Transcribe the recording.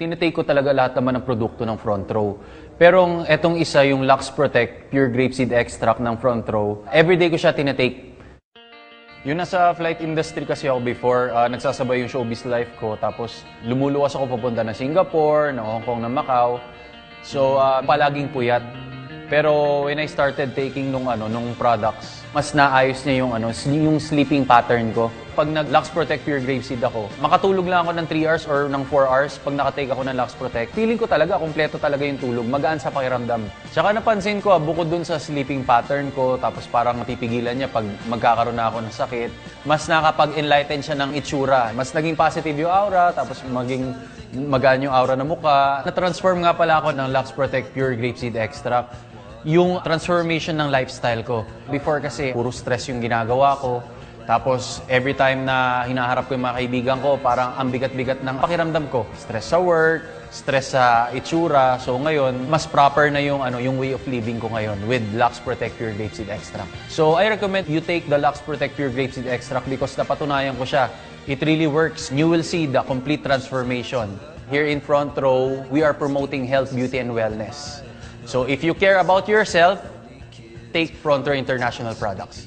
Tinitake ko talaga lahat naman ng produkto ng Front Row. Pero etong isa, yung Lux Protect Pure Grapeseed Extract ng Front Row, everyday ko siya tinitake. Yun, nasa flight industry kasi ako before, nagsasabay yung showbiz life ko, tapos lumuluwas ako papunta ng Singapore, ng Hong Kong, ng Macau. So, palaging puyat. Pero when I started taking nung products, mas naayos niya yung sleeping pattern ko. Pag nag-Lux Protect Pure Grapeseed ako, makatulog lang ako ng 3 hours or ng 4 hours pag nakatake ako ng Lux Protect. Feeling ko talaga, kompleto talaga yung tulog, magaan sa pakiramdam. Tsaka napansin ko, bukod dun sa sleeping pattern ko, tapos parang napipigilan niya pag magkakaroon na ako ng sakit, mas nakapag-enlighten siya ng itsura. Mas naging positive yung aura, tapos maging magaan yung aura ng mukha. Na-transform nga pala ako ng Lux Protect Pure Grapeseed Extract. Yung transformation ng lifestyle ko. Before kasi, puro stress yung ginagawa ko. Tapos, every time na hinaharap ko yung mga kaibigan ko, parang ang bigat-bigat ng pakiramdam ko. Stress sa work, stress sa itsura. So ngayon, mas proper na yung way of living ko ngayon with Lux Protect Pure Grapeseed Extract. So I recommend you take the Lux Protect Pure Grapeseed Extract because napatunayan ko siya. It really works. You will see the complete transformation. Here in Front Row, we are promoting health, beauty, and wellness. So if you care about yourself, take Front Row International products.